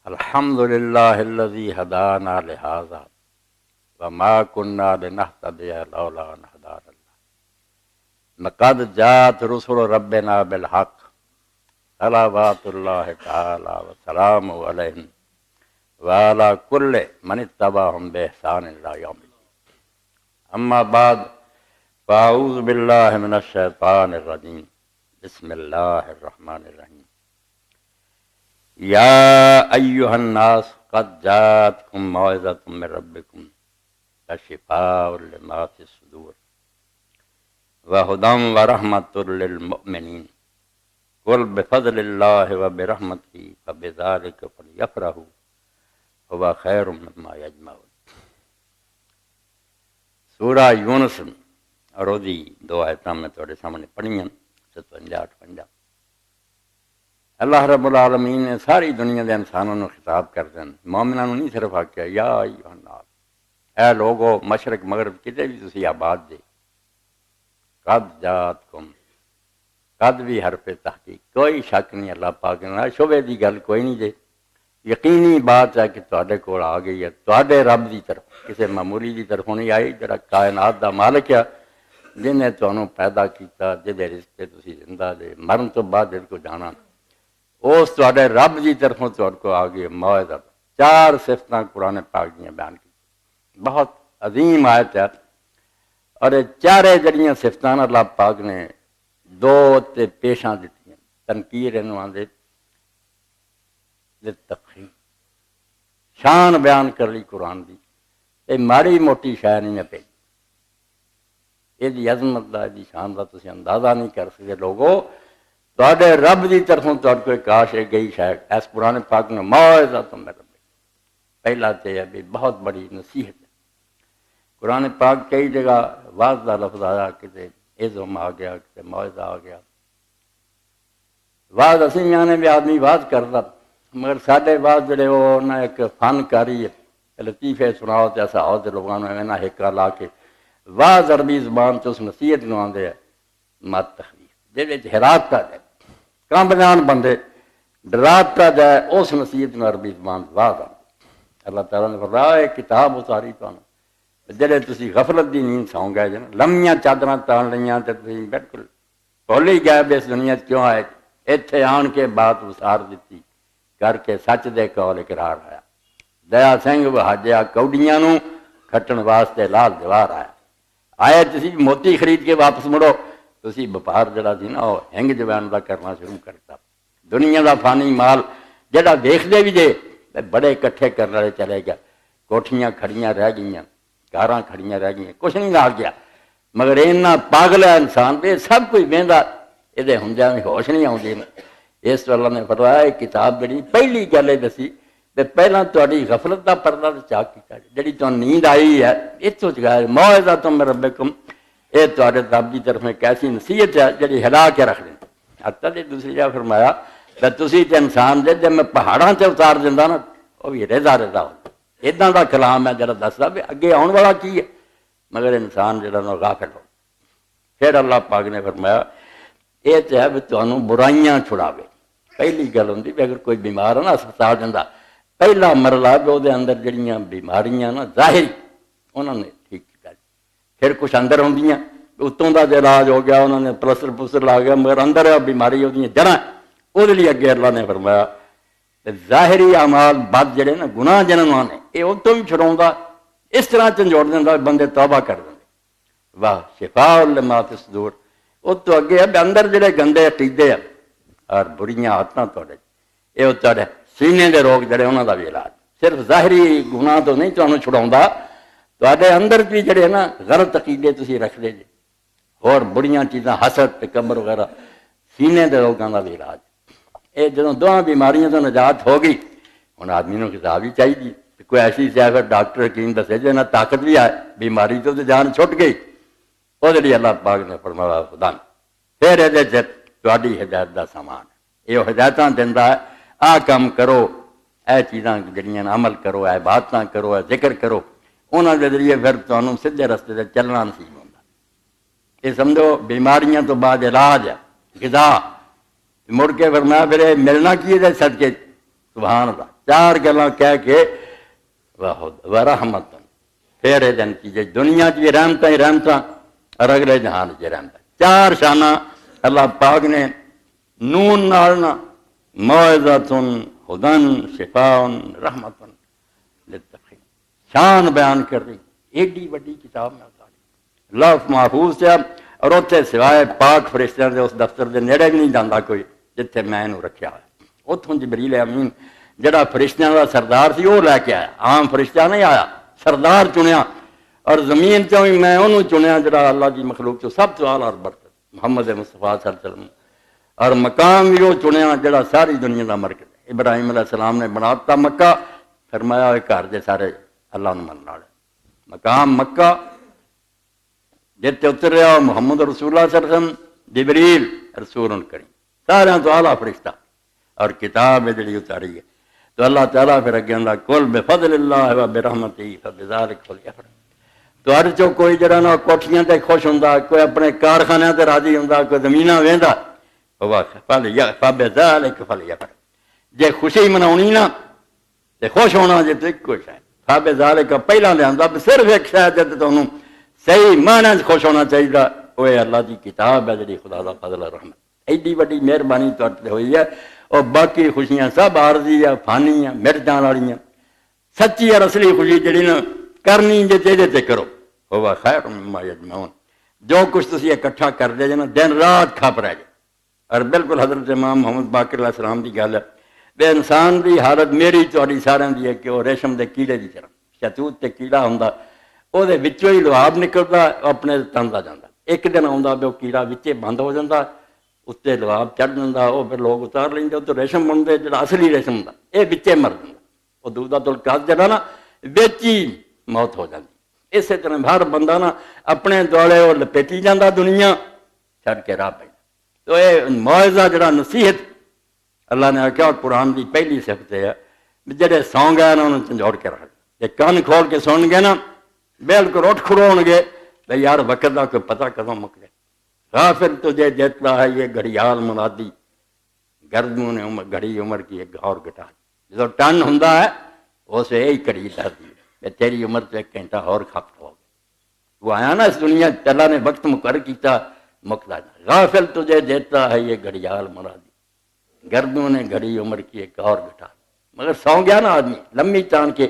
الحمد للہ الذی ہدانا لہذا وما كنا لنهتدي لولا ان هدانا اللہ لقد جاءت رسل ربنا بالحق صلوات اللہ تعالی وسلام علیہم وعلى كل من اتبعهم بإحسان إلى يوم الدين اما بعد فاعوذ باللہ من الشیطان الرجیم بسم اللہ الرحمن الرحیم یا ایہا الناس قد جاءتکم موعظۃ من ربکم وشفاء لما فی الصدور وہدی ورحمۃ للمؤمنین قل بفضل اللہ وبرحمتہ فبذلک فلیفرحوا هو خیر مما یجمعون۔ سورہ یونس روزی دو آیتاں میں تھوڑے سامنے پڑھیں 57-58۔ اللہ رب العالمین نے ساری دنیا دے انسانوں کو خطاب کردے ہیں، مومناں نوں نہیں صرف آکھیا یا ایھا الناس، اے لوگو مشرق مغرب کتے بھی تسی آباد جے۔ قد جاتکم، قد بھی حرف تحقیق، کوئی شک نہیں اللہ پاک نے، شبے دی گل کوئی نہیں جے، یقینی بات ہے کہ تواڈے کول آ گئی ہے، تواڈے رب دی طرف، کسی معمولی دی طرفوں نہیں آئی، جڑا کائنات دا مالک ہے، جن نے تانوں پیدا کیتا، جدے رزق تے تسی زندہ دے، مرن تو بعد جس کو جانا، اس تواڈے رب دی طرفوں تواڈے کو آ گئی موعظہ۔ 4 صفتاں قرآن پاک دیاں بیان کی، بہت عظیم آیت ہے، اور یہ 4 جڑیاں صفتاں اللہ پاک نے 2 تے پیشاں دتیاں، تنکیر انہوں آندے للتفخیم، شان بیان کر لی قرآن دی، یہ ماڑی موٹی شے نہیں پئی، یہ عظمت دا، یہ شان دا تسی اندازہ نہیں کر سکتے لوگو۔ تواڈے رب دی طرفوں تواڈے کو کاش ہے گئی شاید اس قرآن پاک نے موعظۃ من رب، پہلا تے ہے بھی بہت بڑی نصیحت ہے۔ قرآن پاک کئی جگہ واعظ دا لفظ آیا، کتے عظم آ گیا، کتے موعظہ آ گیا۔ واعظ اسی میانے بھی آدمی واعظ کردا، مگر ساڈے واعظ جڑے وہ نہ ایک فنکاری ہے، لطیفے سناؤ تے اسا اور لوگاں نوں نہ ہکا لا کے واعظ عربی زبان چ اس نصیحت نوں آندے ہے مت تخویف، جے وچ ہراس پہ جائے، کمب جان بندے ڈرا پہ جائے، اس نصیحت نوں عربی زبان واعظ آندے۔ اللہ تعالیٰ نے فرمایا ایک کتاب اتاری تانوں، جڑے تسی غفلت دی نیند سو گئے جے، لمیاں چادراں تان لیاں تے تسی بالکل بھول ہی گئے بھی اس دنیا کیوں آئے، ایتھے آن کے بات وسار دتی کر کے سچ دے کول اقرار آیا، دیا سنگھ وہاجیا کوڈیاں نوں کھٹن واسطے لال دیوار آیا، آئے تسی موتی خرید کے واپس مڑو، تسی وپار جڑا سی نا وہ ہنگ جوان دا کرنا شروع کرتا، دنیا دا فانی مال جڑا دیکھدے بھی جے بڑے اکٹھے کرنے والے چلے گیا، کوٹھیاں کھڑیاں رہ گئیاں، کاراں کھڑیاں رہ گئیاں، کچھ نہیں آ گیا، مگر اینا پاگل ہے انسان پہ سب کچھ ویندا، یہ ہوندیاں بھی ہوش نہیں آؤندی۔ اس تو اللہ نے فرمایا ایک کتاب جڑی پہلی گل دسی تے پہلاں تہاڈی غفلت دا پردہ چاک کیتا، جڑی تانوں نیند آئی ہے اتوں چگائے موعظۃ من ربکم، اے تہاڈے رب دی طرف ایک ایسی نصیحت ہے جڑی ہلا کے رکھ دے۔ حتیٰ کہ دوسری جگہ فرمایا کہ تسی تے انسان دے جب میں پہاڑاں تے اتار دیندا نا وہ بھی رضا رضا ہو، اداں دا کلام ہے جڑا دسدا بھی اگے آਉਣ والا کی ہے، مگر انسان جڑا نا غافل ہو۔ پھر اللہ پاک نے فرمایا یہ تو ہے بھی تانوں برائیاں چھڑاوے۔ پہلی گل ہوندی بھی اگر کوئی بیمار ہے نا ہسپتال جاندا، پہلا مرحلہ جو دے اندر جڑیاں بیماریاں نا ظاہری انہوں نے ٹھیک کیتا، پھر کچھ اندر ہوندیاں اتوں دا علاج ہو گیا، انہوں نے پلسٹر پلسٹر لا گیا، مگر اندر بیماری ہوندیاں جڑاں وہ لیے اگے اللہ نے فرمایا ظاہری اعمال بد جڑے نا گناہ جنہاں نے یہ اتوں بھی چھڑاوندا، اس طرح جھنجوڑ دیندا بندے توبہ کر دیں، واہ شفاء لما فی الصدور۔ وہ تو اگے ہے اندر جڑے گندے عقیدے ہیں اور بریاں عادتاں تواڈے یہ تواڈے سینے دے روگ جڑے انہاں دا بھی علاج، صرف ظاہری گناہ تو نہیں تانوں چھڑاوندا، تواڈے اندر بھی جڑے نا غلط عقیدے تسی رکھدے جے اور بڑیاں چیزاں حسد تکبر وغیرہ، سینے دے روگاں دا بھی علاج۔ یہ جدوں دونوں بیماریاں تو نجات ہو گئی، ہن آدمی نوں کتاب ہی چاہیے، کوئی ایسی سیاست ڈاکٹر حکیم دسے جے نہ طاقت بھی آئے، بیماری تو جان چھٹ گئی، وہ لیے اللہ پاک نے فرمایا خدا پھر یہ تہاڈی ہدایت دا سامان ہے، یہ ہدایتاں دیندا ہے، آ کام کرو، اے چیزاں جڑیاں عمل کرو، اے باتاں کرو، اے ذکر کرو، انہاں دے ذریعے پھر تانوں سیدھے رستے تے چلنا نصیب ہوندا۔ یہ سمجھو بیماریاں تو بعد علاج ہے، غذا، مڑ کے فرمایا پھر ملنا کی ہے صدقے، سبحان اللہ چار گلاں کہہ کے ورحمت، پھر یہ نتیجے دنیا کی رحمت ہی رحمت اور اگلے جہان کی رحمت، چار شانہ اللہ پاک نے نون نالنا موعظۃ ہدن شفاء رحمت للمتقین شان بیان کر رہی، ایڈی وڈی کتاب میں اتاری لوح محفوظ سے، اور اتنے سوائے پاک فرشتیاں دے اس دفتر دے نیڑے بھی نہیں جانا کوئی جتھے میں انہوں رکھیا ہے۔ اتوں جبریل امین جڑا فرشتیاں دا سردار سی وہ لے کے آیا، عام فرشتہ نہیں آیا، سردار چنیا، اور زمین چوں بھی میں انہوں چنیا جڑا اللہ کی مخلوق چوں سب تو اعلیٰ اور برتر محمد مصطفیٰ صلی اللہ علیہ وسلم، اور مقام بھی وہ چنیا جڑا ساری دنیا کا مرکز ابراہیم علیہ السلام نے بناتا مکہ، فرمایا ہوئے گھر دے سارے اللہ نے من والے مقام مکہ جتے اتر رہا محمد رسول اللہ صلی اللہ علیہ وسلم، جبریل رسول کریم سارے تو اعلیٰ فرشتہ، اور کتاب ہے جڑی اتاری ہے، تو اللہ تعالیٰ پھر اگے آندا کل بفضل اللہ و برحمتہ فبذلک فلیفرحوا، تو ہر چو کوئی جڑا نا کوٹھیاں تے خوش ہوندا، کوئی اپنے کارخانے تے راضی ہوندا، کوئی زمیناں ویندا، فبذلک فلیفرحوا، جے خوشی مناونی نا تے خوش ہونا جے تے کوئی شاید فبذلک پہلا لیندا صرف ایک شاید جے تانوں صحیح معنی خوش ہونا چاہیے، وہ اللہ کی کتاب ہے جڑی خدا دا فضل اور رحمت، ایڈی بڑی مہربانی تو ہوئی ہے، اور باقی خوشیاں سب عارضی ہے، فانی ہیں، مٹ جان والی ہیں، سچی اور اصلی خوشی جڑی نا کرنی جے چاہیے کرو، وہ خیر مما یجمعون، جو کچھ تسی اکٹھا کر دے جے نا دن رات کھپ رہ جائے، اور بالکل حضرت امام محمد باقر علیہ السلام کی گل ہے، بے انسان کی حالت میری تہاڈی سارے دی ہے کہ وہ ریشم دے کیڑے کی طرح شہتوت تے کیڑا ہوندا، وہ وچوں ہی لعاب نکلتا اپنے تندا جاتا، ایک دن آتا بھی وہ کیڑا وچے بند ہو جاتا، اتنے لعاب چڑھ جاتا، وہ پھر لوگ اتار لیں تو ریشم بنتے جا اصلی ریشم ہوں یہ وچے مر جاتا، وہ دودھا تلکات جڑا نا بچ ہی موت ہو جاتی، اسی طرح ہر بندہ نا اپنے دوڑے وہ لپیٹی جاتا دنیا چھڈ کے راہ پہ، تو یہ موعظہ جڑا نصیحت اللہ نے آخیا قرآن کی پہلی صفت ہے جڑے سو گئے نا انہوں جھنجھوڑ کے رکھ، یہ کان کھول کے سن گے نا بالکل اٹھ کھڑو گے تو یار وقت کا کوئی پتہ کدوں مک جائے، غافل تجھے دیتا ہے یہ گھڑیال منادی، گردوں نے گھڑی عمر کی ایک اور گٹا، جو ٹن ہوں اسے یہی کڑی درتی ہے تیری عمر تو ایک گھنٹہ اور کھپت ہو گیا، وہ آیا نا اس دنیا اللہ نے وقت مقرر کیتا مکتا جائے، غافل تجھے دیتا ہے یہ گھڑیال منادی، گردوں نے گھڑی عمر کی ایک اور گٹا، مگر سو گیا نا آدمی لمبی چان کے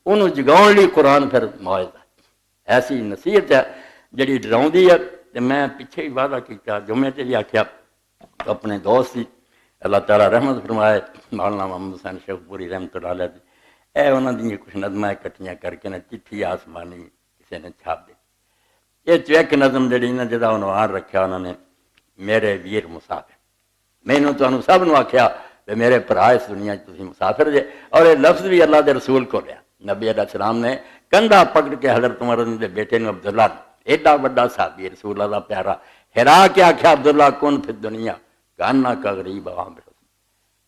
انہوں جگاؤن لی قرآن پھر معاہدہ ایسی نصیحت ہے جڑی ڈراؤندی ہے، کہ میں پیچھے ہی وعدہ کیا جمعے سے بھی آخیا اپنے دوست ہی اللہ تعالیٰ رحمت فرمائے مولانا محمد حسین شیخ پوری رحمت اللہ علیہ، اے انہوں نے کچھ نظمیں اکٹھیاں کر کے نا چٹھی آسمانی کسی نے چھاپ دی، یہ ایک نظم جڑی نا جہاں عنوان رکھا انہوں نے میرے ویر مسافر، میں نے تمہیں سب نے آخیا کہ میرے بھرا اس دنیا تھی مسافر جے، اور یہ لفظ بھی اللہ دے رسول کو لیا، نبی علیہ السلام نے کندھا پکڑ کے حضرت عمر دے بیٹے نے عبداللہ ایڈا بڑا صحابی رسول اللہ پیارا ہرا کے آخیا عبداللہ کون پھر دنیا کانا کا غریب عوام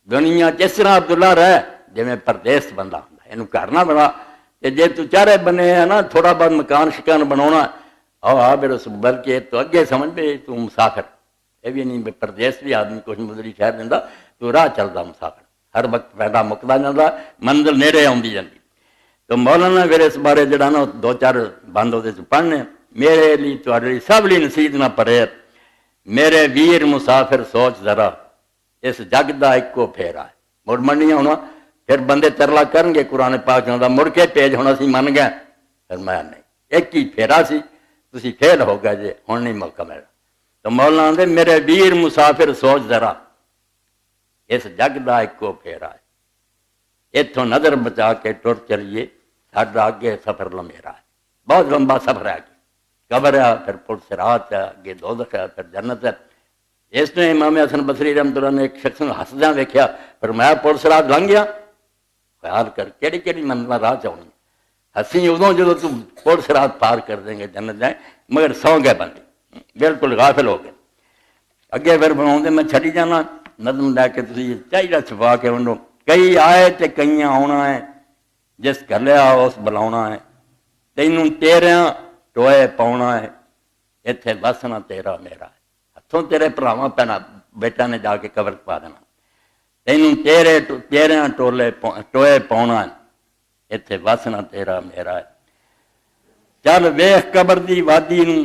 دنیا جس طرح عبداللہ رہ جی میں پردیس بندہ ہوں یہ گھر نہ بنا، جی تو چارے بنے ہے نا تھوڑا بہت مکان شکان بنا آ میرے بلکہ تو اگے سمجھ پہ تو مسافر، یہ بھی نہیں پردیس بھی آدمی کچھ مدری شہر دینا تو راہ چلتا مسافر، ہر وقت پیدا مکتا جاتا منزل نیڑے آتی جاتی، تو مولانا پھر اس بارے جڑا نا دو چار بند وہ پڑھنے میرے لیے تھوڑی سب لی نصیحت نہ پڑے، میرے ویر مسافر سوچ ذرا اس جگ دا ایکو پھیرا ہے، مڑ منیا ہونا پھر بندے ترلا کرن گے قرآن پاک ہوتا مڑ کے پیج ہونا سی من گیا، پھر میں نہیں ایک ہی پھیرا سی تسی فیل ہو گئے جی ہوں نہیں موقع میرا، تو مولانا دے میرے ویر مسافر سوچ ذرا اس جگ دا ایکو پھیرا ہے، اتوں نظر بچا کے ٹر چلیے ساڈا اگے سفر لمیرا ہے، بہت لمبا سفر ہے، قبر ہے پھر پل صراط ہے اگے دوزخ ہے پھر جنت ہے، اس نے امام حسن بصری رحمۃ اللہ نے ایک شخص نے ہسدیاں ویکھیا پر میں پل صراط لنਘ گیا، خیال کر کہڑی کہڑی منزل راہ چاہنی ہسی ادوں جدو تم پل صراط پار کر دیں گے جنت جائیں، مگر سو گئے بندے بالکل غافل ہو گئے، اگے پھر بنا میں چھڑی جانا نظم لے کے تھی چاہیے چھپا کے انہوں کئی آئے تے کئی آنا ہے، جس گلیا اس بلاؤنا ہے، تینوں تیریاں ٹوئے پاؤنا ہے، اتنے بسنا تیرا میرا ہے، ہاتھوں تیرے پراواں پینا بیٹا نے جا کے قبر پا دینا، تینوں تیریاں ٹوئے پاؤنا اتنے وسنا تیرا میرا ہے چل ویخ قبر دی وادی نوں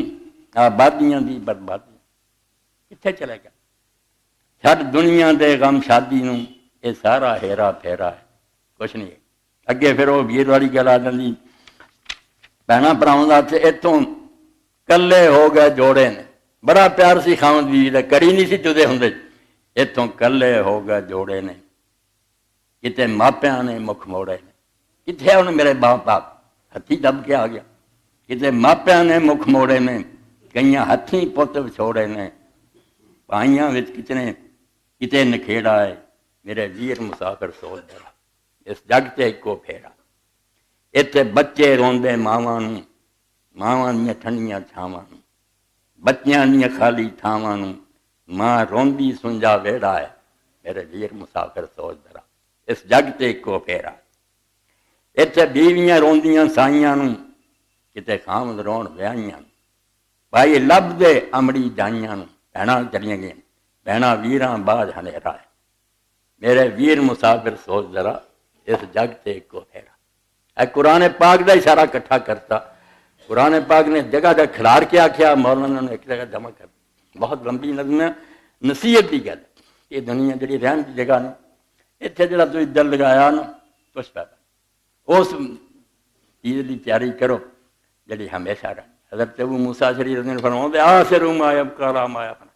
آبادیاں دی بربادی کتنے چلے گا چھڈ دنیا دے غم شادی نوں یہ سارا ہیرا پھیرا ہے کچھ نہیں ہے اگے پھر وہ ویر والی گل آ جاتی بھیناں بھراواں تے اتوں کلے ہو گئے جوڑے نے بڑا پیار سی خاوند بیوی دا کڑی نہیں سی جدے ہوندے اتوں کلے ہو گئے جوڑے نے کتے ماپیاں نے مکھ موڑے نے کتنے ہن میرے باپ باپ ہتھی دب کے آ گیا کتے ماپیاں نے مکھ موڑے نے کئیاں ہتھی پت وچھوڑے نے پائیاں وچ کتے نکھیڑا ہے میرے ویر مسافر سوچ جا اس جگ تے اکو پھیرا اتنے بچے روندے ماواں نوں ماواں دیاں ٹھنڈیاں چھاواں نوں بچیاں دیاں خالی تھاواں نوں ماں روندی سنجا ویڑا ہے میرے ویر مسافر سوچ درا اس جگ تے اکو پھیرا اتنے بیویاں روندیاں سائیاں نوں کتے خامد رون ویاہیاں بھائی لب دے امڑی جائیاں نوں بھیناں چلیاں گئیں بھیناں ویراں باج ہنیرا ہے میرے ویر مسافر سوچ ذرا اس جگ تے اکو پھیرا اے قرآن پاک دا اشارہ کٹھا کرتا قرآن پاک نے جگہ جگہ کھلار کے آکھیا مولانا نے ایک جگہ جمع کر بہت لمبی نظم نصیحت دی گل یہ دنیا جڑی رہن دی جگہ نے اتنے جڑا تسی دل لگایا نا کچھ پیدا اس چیز دی تیاری کرو جڑی ہمیشہ رہنی حضرت ابو موسیٰ شریف نے فرمایا تے آخر ما یبقی لا ما یفنی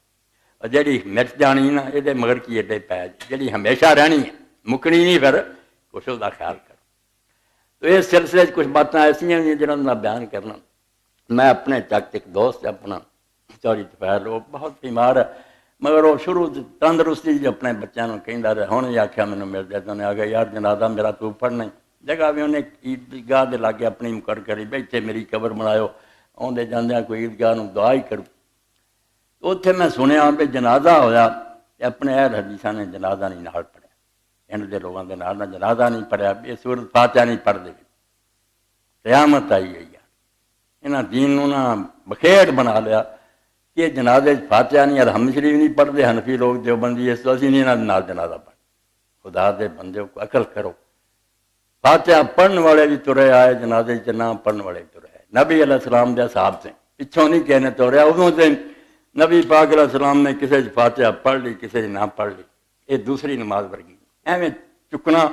اور جڑی مٹ جانی نا یہ مگر کی ایڈے پی جڑی ہمیشہ رہنی ہے مکنی نہیں پھر کچھ اس کا خیال کرو تو اس سلسلے کچھ باتیں ایسا ہیں جنہوں کا بیان کرنا میں اپنے چک ایک دوست اپنا چوری دوپہر وہ بہت بیمار ہے مگر وہ شروع تندرستی جو اپنے بچوں کو کہہ رہا ہوں یہ آخیا مینوں مل جائے تو انہیں آ گیا یار جنازہ میرا تو پڑھنا جگہ بھی انہیں عیدگاہ دے لاگے اپنی مقرر کری بیٹھے میری قبر بناؤ آدھے جاندے کوئی عیدگاہ دعا ہی کروں تو اتنے میں سنیا بھی جنازہ ہویا اپنے اہل حدیثاں نے جنازہ نہیں نال پڑھیا انہوں دے لوگوں کے نال جنازہ نہیں پڑھیا یہ سورت فاتحہ نہیں پڑھتے قیامت آئی ہے یار انہاں دین نوں نہ بخیر بنا لیا کہ جنازے فاتحہ نہیں الحمد شریف نہیں پڑھتے حنفی لوگ دیوبندی اس تو اسی نہیں انہاں نال جنازہ پڑھ خدا دے بندے کو عقل کرو فاتحہ پڑھن والے بھی ترے آئے جنازے چ نہ پڑھن والے بھی ترے آئے نبی علیہ السلام دے اصحاب سے پچھوں نہیں کہنے توڑیا ادوں سے نبی پاک علیہ السلام نے کسی فاتحہ پڑھ لی کسی نہ پڑھ لی یہ دوسری نماز ورگی ایویں چکنا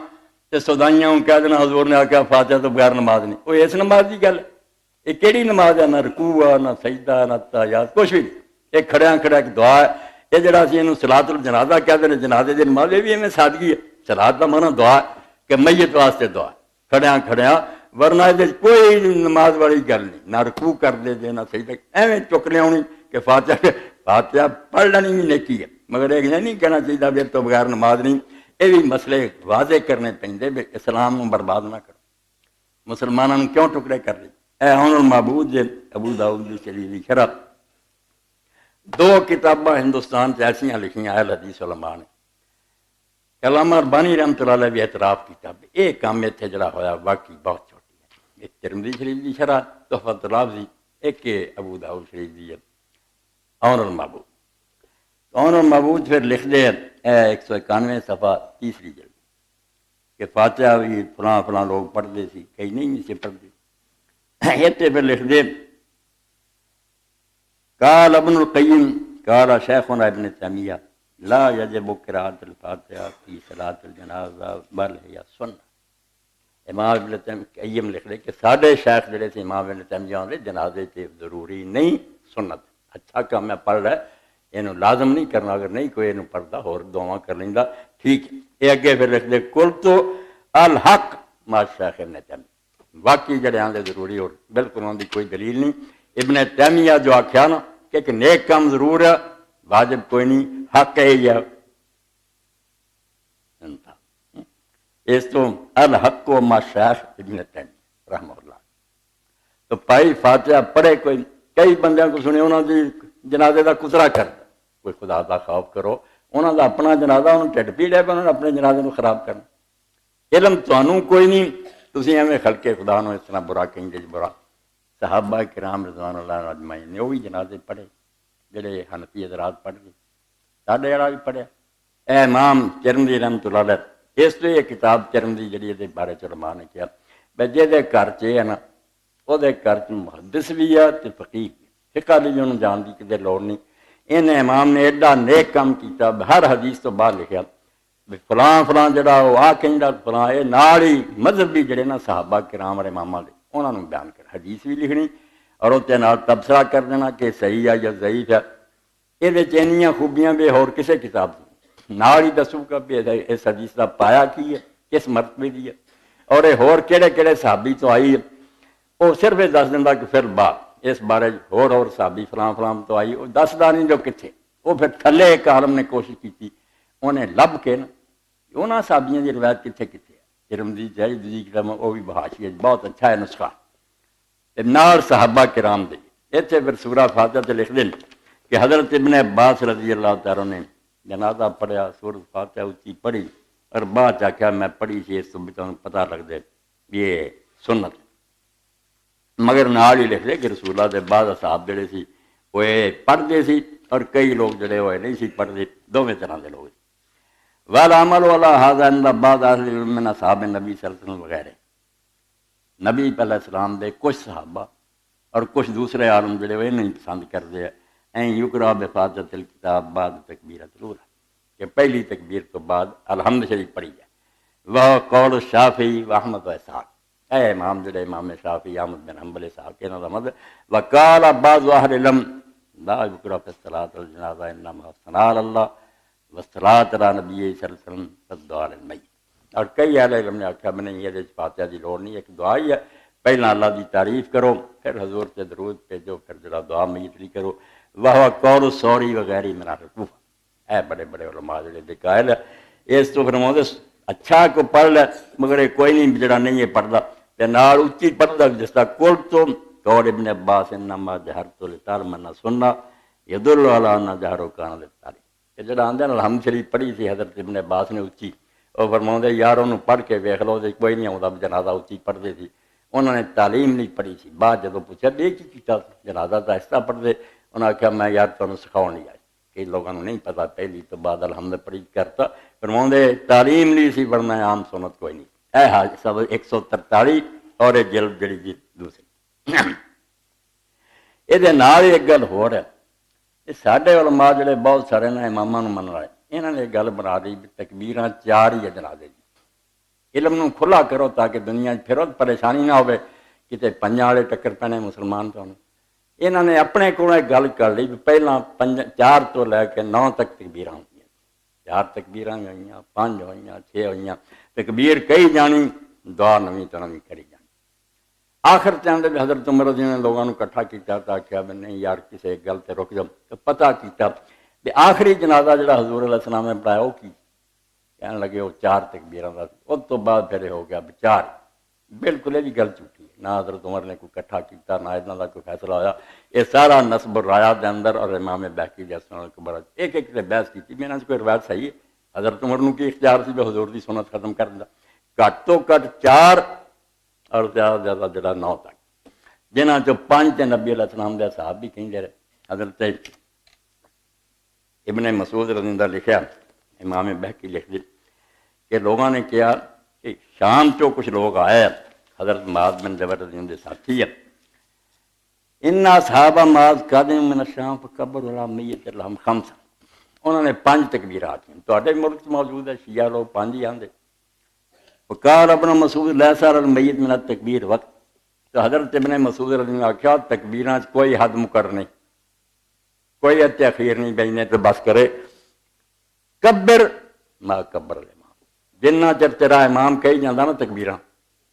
تے سودائیاں کہہ دینا حضور نے آخیا فاتحہ تو بغیر نماز نہیں وہ اس نماز کی گل ہے یہ کہڑی نماز ہے نہ رکوع ہے نہ سجدہ نہ تحیات کچھ بھی نہیں یہ کھڑیاں کھڑا ایک دعا ہے یہ جڑا اسی اینوں صلاۃ الجنازہ کہتے ہیں جنازے دی نماز یہ بھی ایویں سادگی ہے صلاۃ دا معنی دعا ہے کہ میت واسطے دعا ہے کھڑیاں ورنہ یہ کوئی نماز والی گل نہیں نہ رکوع کر دے جے نہ سجدہ ایویں چک لیاونی کہ فاتحہ پڑھ لینی بھی نیکی ہے مگر ایک نہیں کہنا چاہیے بھی تو بغیر نماز نہیں یہ بھی مسئلے واضح کرنے پہنتے بھی اسلام کو برباد نہ کرو مسلمانوں نے کیوں ٹکڑے کر لی اے ہن المعبود جے ابو داؤد دی شریف شرح 2 کتاباں ہندوستان سے ایسیاں لکھیاں اہل حدیث علماء نے علامہ ربانی رحمۃ اللہ علیہ بھی اعتراف کیا یہ کام اتنے جڑا ہویا واقعی بہت چھوٹی ہے ایک ترمذی شریف دی شرح تحفۃ الرافضی ایک ابو داؤد شریف دی عون المعبود عون المعبود پھر لکھ دے 191 صفحہ 3 جلد کہ فاتحہ بھی فلاں فلاں لوگ پڑھتے سی کئی نہیں سے پڑھتے اتنے پھر لکھ دے قال ابن القیم قال شیخنا ابن تیمیہ لا یجب قراءۃ الفاتحہ فی صلاۃ الجنازہ بل ہی سنت امام ابن قیم لکھ دے کہ ساڈے شیخ جڑے سے امام ابن تیمیہ دے جنازے تے ضروری نہیں سنت اچھا کام میں پڑھ رہا یہ لازم نہیں کرنا اگر نہیں کوئی یہ پڑھتا اور دعا کر لینا ٹھیک ہے یہ اگے پھر لکھ دے کل تو الحق ما شیخ ابن تیمیہ واقعی جڑے آدھے ضروری اور بالکل ان کی کوئی دلیل نہیں ابن تیمیہ جو آخیا نا کہ ایک نیک کام ضرور ہے واجب کوئی نہیں حق ہے یا اس تو الحق و ما شیخ ابن تیمیہ رحمہ اللہ تو پائی فاتحہ پڑھے کوئی کئی بندیاں کو سنے انہوں نے جنازے کا کترا کر کوئی خدا کا خوف کرو انہوں کا اپنا جنازہ انہوں ٹھڈ پیڑ ہے انہوں نے اپنے جنازے کو خراب کرنا علم تمہوں کوئی نہیں تسی ایویں خلقے خدا نو اس طرح برا کہیں جی برا صحابہ کرام رضوان اللہ اجمعین نے وہ بھی جنازے پڑھے جڑے حنفی حضرات پڑھ گئے ساڈے والا بھی پڑھیا اے امام چرمدی رحمت اللہ علیہ اس تو یہ کتاب چرمدی جڑی دے بارے چ علماء نے کیا بے جے دے گھر چ ہے نا او دے گھر چ محدث بھی ہے تے فقیہ بھی فقہ دی انہوں جان دی کدے لوڑ نہیں ان امام نے ایڈا نیک کام کیتا ہر حدیث تو بعد لکھیا فلاں فلاں جڑا وہ آ کہندا فلاں اے نال ہی مذہبی جڑے نا صحابہ کرام اور اماماں دے انہاں نوں بیان کر حدیث بھی لکھنی اور اوتے نال تبصرہ کر دینا کہ صحیح ہے یا ضعیف ہے یہ چینیاں خوبیاں بھی اور کسے کتاب دی نال ہی دسو گا بھی اس حدیث کا پایا کی ہے کس مرتبے دی ہے اور یہ ہور کہڑے کہڑے صحابی تو آئی ہے وہ صرف یہ دس دینا کہ پھر بعد اس بارے اور صحابی فلاں فلاں تو آئی وہ دسدا نہیں جو کتنے وہ پھر تھلے ایک عالم نے کوشش کی انہیں لب کے نا انہاں صحابیاں دی روایت کتنے کتنے ہے ترمذی چاہیے دوسری کتاب وہ بھی بحاشی ہے بہت اچھا ہے نسخہ نال صحابہ کرام دے اتنے پھر سورہ فاتحہ تے لکھ دیں کہ حضرت ابن عباس رضی اللہ تعالیٰ نے جنازہ پڑھیا سورۃ فاتحہ اچھی پڑھی اور بعد آخیا میں پڑھی سی اس تو بھی تمہیں پتہ لگ دے یہ سنت مگر نال ہی لکھ دے کہ رسول اللہ دے بعد صحابہ جڑے سی وہ پڑھتے سی اور کئی لوگ جڑے ہوئے نہیں سی پڑھتے دونوں طرح کے لوگ والعمل علی ھذا عند بعض اہل العلم من اصحاب النبی صلی اللہ علیہ وسلم وغیرہ نبی علیہ السلام دے کچھ صحابہ اور کچھ دوسرے عالم جڑے ہوئے نہیں پسند کرتے ہیں این یقرا بفاتحۃ الکتاب بعد تکبیرۃ الاولی کہ پہلی تکبیر تو بعد الحمد شریف پڑھی جائے وہ قول شافعی و احمد و اسحاق اے امام جڑے امام شافعی احمد بن حنبل اسحاق انہاں دا مذہب وقال بعض اہل العلم لا یقرا فی الصلاۃ الجنازہ انما ثناء اللہ والصلاۃ علی نبی صلی اللہ علیہ وسلم والدعاء للمیت اور کئی اہل علم نے آخیا میں نے یہ فاتحہ دی لوڑ نہیں ایک دعا ہی ہے پہلا اللہ دی تعریف کرو پھر حضور سے درود بھیجو پھر جڑا دعا میت لی کرو وہ قول سوری وغیرہ من الرکوع اے بڑے بڑے علماء جڑے دے قائل ہے اس تو فرماتے اچھا کو پڑھ لے مگر کوئی نہیں جڑا نہیں ہے پڑھدا تے نال اونچی پڑھدا جس طرح قول تو قول ابن عباس انما جہرت لتعلم ان سنہ یدل علی ان جہر کان للتعلیم کہ جڑا آندے الحمد شریف پڑھی سی حضرت ابن عباس نے اونچی وہ فرماتے یار انہوں پڑھ کے ویکھ لو تے کوئی نہیں آਉਂدا جنازہ اونچی پڑھدے سی انہوں نے تعلیم نہیں پڑھی سی بعد جدوں پوچھا بے کی کیتا جنازہ تو اس طرح پڑھدے انہوں نے آخیا میں یار تمہیں سکھاؤ نہیں آئی کئی لوگوں نے نہیں پتا پہلی تو بعد الحمد پڑھی کرتا فرماؤں تعلیم لی سی پڑھنا عام سنت کوئی نہیں اے حاج سب 143 اور یہ جلد جڑی جی دوسری یہ نال ایک گل ہو رہا یہ سارے علماء جڑے بہت سارے نا اماماں نوں من والے انہوں نے گل بنا دی تکبیراں 4 ہی ہے جنازے دی علم نوں کھلا کرو تاکہ دنیا پھرو پریشانی نہ ہوئے کتے 5 والے ٹکر پینے مسلمان تو انہوں نے اپنے کو گل کر لی پہلا 4 تو لے کے 9 تک تکبیراں ہوئی 4 تکبیراں ہوئی 5 ہوئی 6 ہوئی تکبیر کئی جانی دعا نویں تو نویں کری جانی آخر چاہتے بھی حضرت عمر رضی اللہ عنہ نے لوگوں کو اکٹھا کیا تھا کہ نہیں یار کسی گل سے رک جاؤ تو پتہ کیتا کہ آخری جنازہ جڑا حضور علیہ السلام نے پڑھایا وہ کی کہنے لگے وہ 4 تکبیراں دا اس تو بعد پھر ہو گیا 4 بالکل یہ بھی گل جھوٹی ہے نہ حضرت عمر نے کوئی کٹھا کیتا نہ اتنا کا کوئی فیصلہ ہویا یہ سارا نسب الرایات دے اندر اور امام باقی جیسا ایک ایک سے بحث کی میرے کوئی روایت صحیح ہے حضرت عمر نو کی اختیار سی بھی حضور دی سنت ختم کر دیا گھٹ تو گھٹ 4 اور زیادہ زیادہ جڑا 9 تک جنہاں چو 5 نبی علیہ السلام دے صحابہ بھی کہیں دے رہے حضرت ابن مسعود رضی اللہ عنہ لکھیا امام بحقی لکھ دی کہ لوگوں نے کیا کہ شام چو کچھ لوگ آئے حضرت معاذ بن جبل رضی اللہ عنہ ساتھی ہے ان اصحاب معاذ قادم من الشام فکبر علی میت الحم 5 انہوں نے 5 تکبیرات کی تواڈے ملک موجود ہے شیعہ لوگ 5 ہی آندے وقال ابن مسعود لا سار المیت من التکبیر وقت تو حضرت ابن مسعود رضی اللہ عنہ کیا تکبیراں کوئی حد مقرر نہیں کوئی تاخیر نہیں بینے تو بس کرے کبر ما کبر الامام جنہ چر تیرا امام کہی جاندہ نا تکبیراں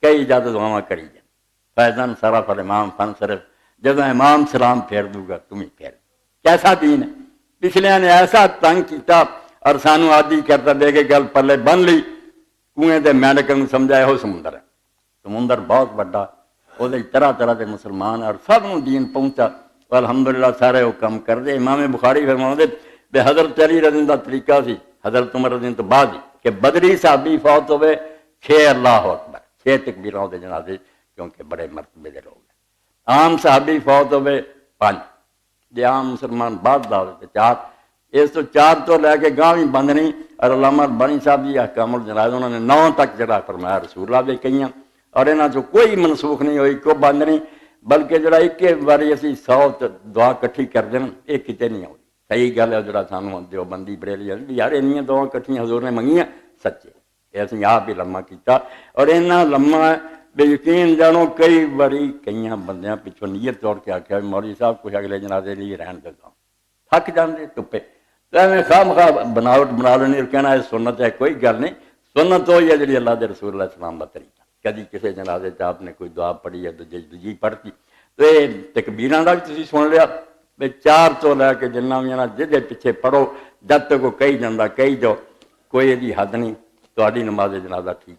کئی اجازت دعاواں کری جائیں فیضاً صرف الامام فن صرف جب امام سلام پھیر دوں گا تم ہی پھیر کیسا دین ہے پچھلے نے ایسا تنگ کیتا اور سانو عادی کرتا دے کے گل پلے بن لی کنویں دے مینڈک نوں سمجھایا ہو سمندر ہے سمندر بہت بڑا وہ طرح طرح کے مسلمان اور سب نوں دین پہنچا الحمدللہ سارے وہ کم کر دے امام بخاری فرماؤں بے حضرت علی رضی اللہ طریقہ سی حضرت عمر رضی اللہ تو بعد ہی کہ بدری صحابی فوت ہوئے 6 اللہ اکبر 6 تکبیراں دے جنازے کیونکہ بڑے مرتبے دے لوگ ہیں عام صحابی فوت ہوئے 5 جے عام مسلمان بعد دا ہوئے 4 اس تو 4 تو لے کے گاہ بھی بند نہیں. اور علامہ بانی صاحب جی احکام الجنائز انہوں نے 9 تک جڑا فرمایا رسول اللہ بھی کئیاں اور انہاں چ کوئی منسوخ نہیں ہوئی کوئی بند نہیں بلکہ جڑا ایک باری اسی 100 دعا کٹھی کر دیں یہ کتے نہیں ہوئی. صحیح گل ہے جڑا سانوں جو بندی بریلی بھی یار انیاں دعا کٹھیاں حضور نے منگیاں سچے یہ اسی آپ ہی لمحہ کیتا اور اینا لمحہ بے یقین جانو کئی باری کئیاں بندیاں پچھوں نیت توڑ کے آکھیا مولوی صاحب کوئی اگلے جنازے لیے رہن دے گا تھک جاندے ٹپے تو میں خواہ مخواہ بناوٹ بنا لینی کہنا ہے سنت ہے کوئی گل نہیں سنت ہوئی ہے جڑی اللہ دے رسول اللہ السلام کا طریقہ کدی کسی جنازے چ آپ نے کوئی دعا پڑھی ہے دوجی پڑھتی تو یہ تکبیراں دا بھی تسی سن لیا بے 4 تو لے کے جنہ بھی نا جہدے پیچھے پڑھو جب تک وہ کہی جاندہ کہی جو کوئی دی حد نہیں تہاڈی نماز جنازہ ٹھیک